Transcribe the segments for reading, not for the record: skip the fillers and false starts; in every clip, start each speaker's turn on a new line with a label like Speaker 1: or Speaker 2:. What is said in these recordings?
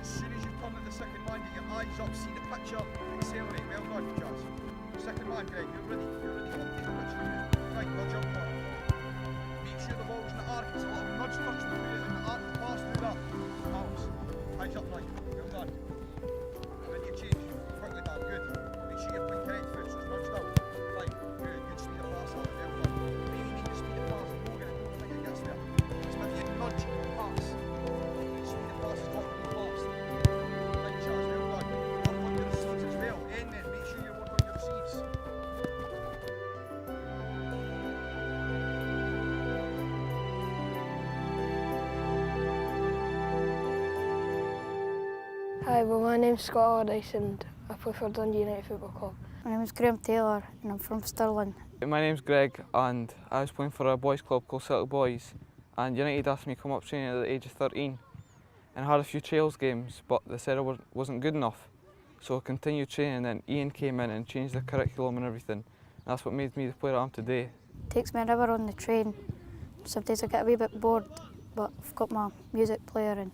Speaker 1: As soon as you come to the second line, get your eyes up, see the picture, accelerate. Well done, Jazz. Second line, Greg, you're ready up to the picture. Right, nudge up front. Make sure the ball's in the arc, it's a little nudge touch through it, and the arc pass through that. Miles, eyes up right, well done. Ready to change, quickly man, good. Make sure you're playing correct foot, so it's nudged out. Right, good speed of pass, well done. Maybe make the speed of pass longer and don't think it gets there. It's with your nudge, pass. Speed of pass is not really fast. Right, Charles, well done. Work on your receives as well. End then, make sure you work on your receives.
Speaker 2: Hi, well my name's Scott Allardyce and I play for Dundee United Football Club.
Speaker 3: My name is Graham Taylor and I'm from Stirling.
Speaker 4: My name's Greg and I was playing for a boys club called Celtic Boys, and United asked me to come up training at the age of 13 and I had a few trials games, but they said I wasn't good enough. So I continued training, and then Ian came in and changed the curriculum and everything. That's what made me the player I am today.
Speaker 3: It takes me an hour on the train. Sometimes I get a wee bit bored, but I've got my music player and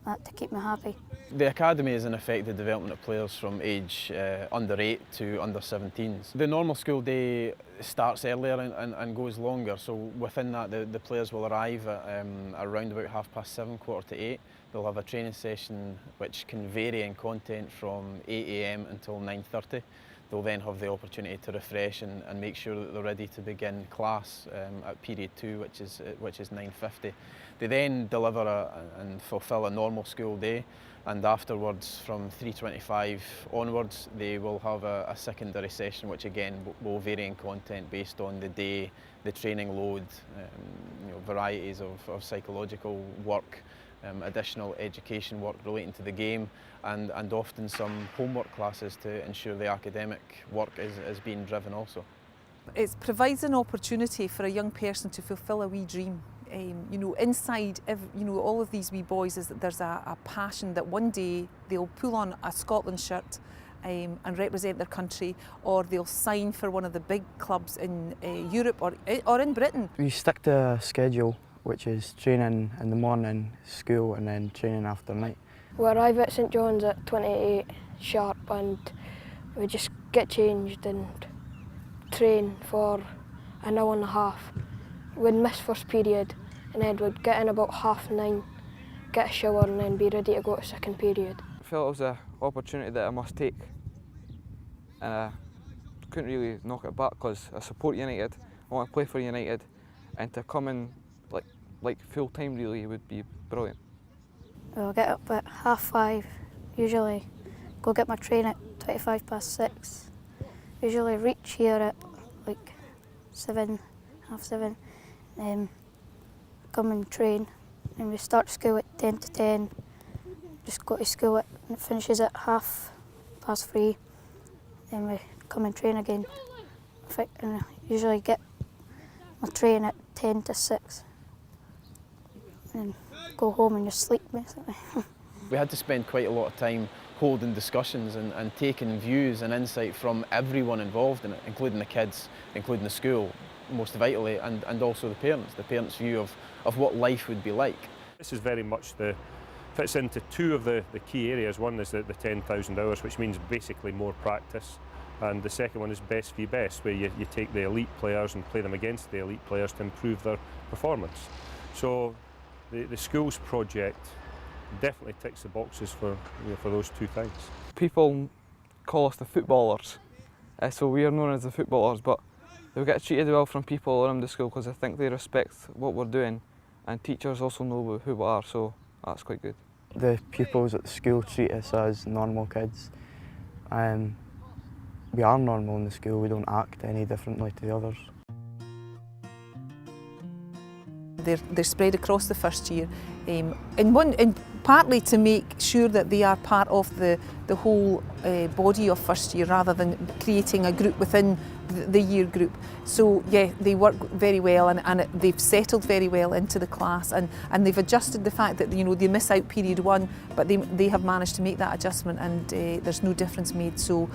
Speaker 3: that to keep me happy.
Speaker 5: The academy is in effect the development of players from age under 8 to under 17s. The normal school day starts earlier and goes longer, so within that the players will arrive at around about 7:30, 8:15. They'll have a training session which can vary in content from 8 AM until 9:30. They'll then have the opportunity to refresh and make sure that they're ready to begin class at period 2, which is 9:50. They then deliver and fulfil a normal school day, and afterwards from 3:25 onwards they will have a secondary session which again will vary in content based on the day, the training load, varieties of psychological work, additional education work relating to the game, and often some homework classes to ensure the academic work is being driven also.
Speaker 6: It provides an opportunity for a young person to fulfil a wee dream. Inside all of these wee boys is that there's a passion that one day they'll pull on a Scotland shirt and represent their country, or they'll sign for one of the big clubs in Europe or in Britain.
Speaker 7: We stick to a schedule, which is training in the morning, school, and then training after night.
Speaker 2: We arrive at St John's at 28 sharp and we just get changed and train for an hour and a half. We'd miss first period and then we'd get in about 9:30, get a shower and then be ready to go to second period.
Speaker 4: I felt it was an opportunity that I must take, and I couldn't really knock it back because I support United, I want to play for United, and to come in like full time really would be brilliant.
Speaker 3: I'll get up at 5:30, usually go get my train at 6:25. Usually reach here at like 7, 7:30. Come and train, and we start school at 10 to 10. Just go to school and it finishes at 3:30. Then we come and train again. And I usually get my train at 10 to 6. And go home and just sleep basically.
Speaker 5: We had to spend quite a lot of time holding discussions and taking views and insight from everyone involved in it, including the kids, including the school, most vitally, and also the parents' view of what life would be like.
Speaker 8: This is very much fits into two of the key areas. One is the 10,000 hours, which means basically more practice, and the second one is best v best, where you take the elite players and play them against the elite players to improve their performance. So the schools project definitely ticks the boxes for those two things.
Speaker 4: People call us the footballers, so we are known as the footballers, but we get treated well from people around the school because I think they respect what we're doing, and teachers also know who we are, so that's quite good.
Speaker 7: The pupils at the school treat us as normal kids. We are normal in the school, we don't act any differently to the others.
Speaker 6: They're spread across the first year. In partly to make sure that they are part of the whole body of first year rather than creating a group within the year group. So yeah, they work very well and they've settled very well into the class and they've adjusted the fact that, you know, they miss out period one, but they have managed to make that adjustment and there's no difference made. So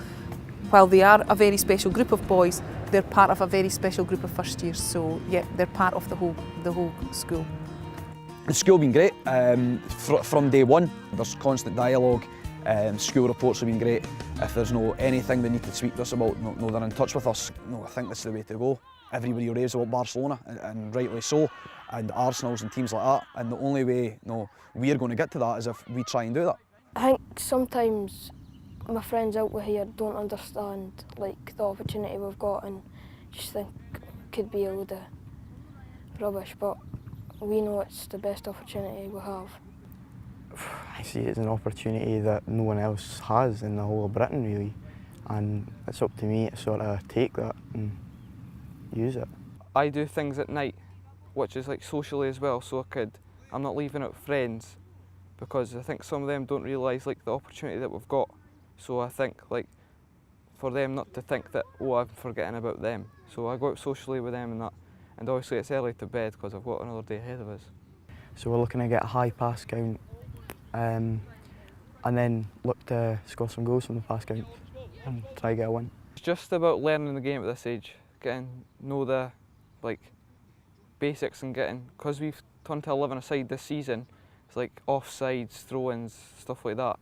Speaker 6: while they are a very special group of boys, they're part of a very special group of first years. So yeah, they're part of the whole school.
Speaker 9: The school been great from day one. There's constant dialogue. School reports have been great. If there's anything they need to speak to us about, they're in touch with us. I think that's the way to go. Everybody raves about Barcelona, and rightly so, and Arsenal's and teams like that. And the only way we're going to get to that is if we try and do that.
Speaker 2: I think sometimes my friends out here don't understand like the opportunity we've got and just think it could be a load of rubbish, but we know it's the best opportunity we have.
Speaker 7: I see it as an opportunity that no one else has in the whole of Britain really, and it's up to me to sort of take that and use it.
Speaker 4: I do things at night, which is like socially as well, so I'm not leaving out friends, because I think some of them don't realise like the opportunity that we've got. So I think like for them not to think that, oh, I'm forgetting about them. So I go out socially with them and that, and obviously it's early to bed because I've got another day ahead of us.
Speaker 7: So we're looking to get a high pass count and then look to score some goals from the pass count and try to get a win.
Speaker 4: It's just about learning the game at this age, getting know the basics and because we've turned to 11-a-side this season, it's like offsides, throw-ins, stuff like that.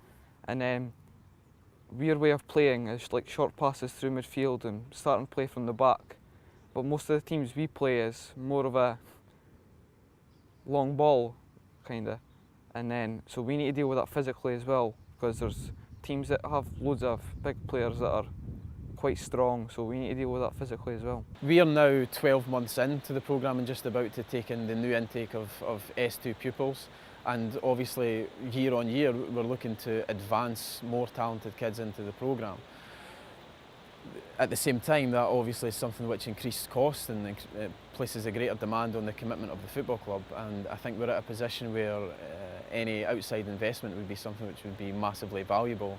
Speaker 4: And our way of playing is like short passes through midfield and starting to play from the back. But most of the teams we play is more of a long ball, kinda. And then, so we need to deal with that physically as well, because there's teams that have loads of big players that are quite strong, so we need to deal with that physically as well.
Speaker 5: We are now 12 months into the programme and just about to take in the new intake of S2 pupils. And obviously, year on year, we're looking to advance more talented kids into the programme. At the same time, that obviously is something which increases costs and places a greater demand on the commitment of the football club. And I think we're at a position where any outside investment would be something which would be massively valuable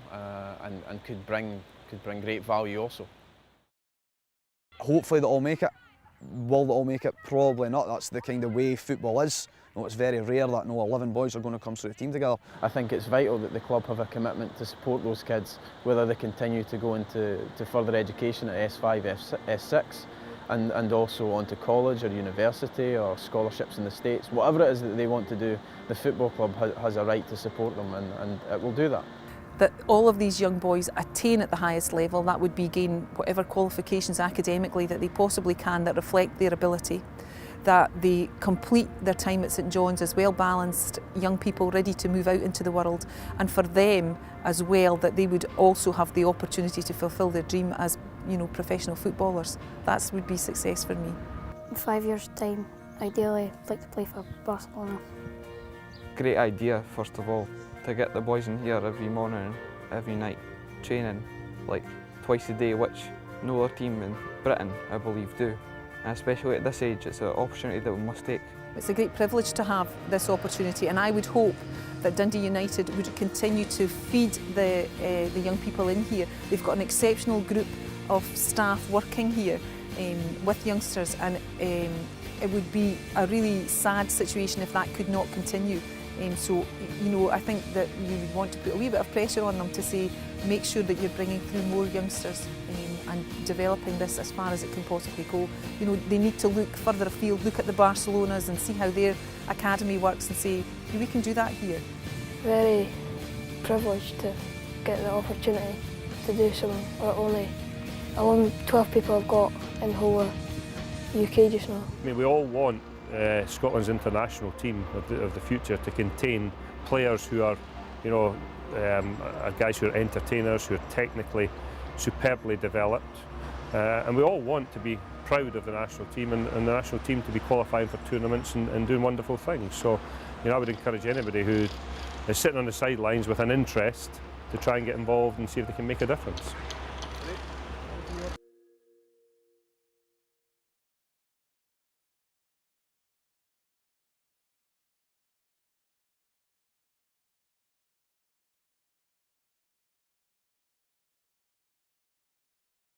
Speaker 5: and could bring great value also.
Speaker 9: Hopefully they'll all make it. Will they all make it? Probably not. That's the kind of way football is. It's very rare that 11 boys are going to come through the team together.
Speaker 5: I think it's vital that the club have a commitment to support those kids, whether they continue to go into further education at S5, S6, and also onto college or university or scholarships in the States. Whatever it is that they want to do, the football club has a right to support them, and it will do that.
Speaker 6: That all of these young boys attain at the highest level, that would be gain whatever qualifications academically that they possibly can that reflect their ability, that they complete their time at St John's as well balanced young people ready to move out into the world, and for them as well that they would also have the opportunity to fulfil their dream as professional footballers. That would be success for me.
Speaker 3: In 5 years' time, ideally I'd like to play for Barcelona.
Speaker 4: Great idea, first of all, to get the boys in here every morning, every night, training like twice a day, which no other team in Britain, I believe, do. And especially at this age, it's an opportunity that we must take.
Speaker 6: It's a great privilege to have this opportunity, and I would hope that Dundee United would continue to feed the young people in here. They've got an exceptional group of staff working here with youngsters, and it would be a really sad situation if that could not continue. So, I think that you would want to put a wee bit of pressure on them to say, make sure that you're bringing through more youngsters and developing this as far as it can possibly go. They need to look further afield, look at the Barcelonas and see how their academy works and say, we can do that here.
Speaker 2: Very privileged to get the opportunity to do something that only 12 people have got in the whole UK just now.
Speaker 8: I mean, we all want Scotland's international team of the future to contain players who are, guys who are entertainers, who are technically superbly developed, and we all want to be proud of the national team and the national team to be qualifying for tournaments and doing wonderful things. So, I would encourage anybody who is sitting on the sidelines with an interest to try and get involved and see if they can make a difference.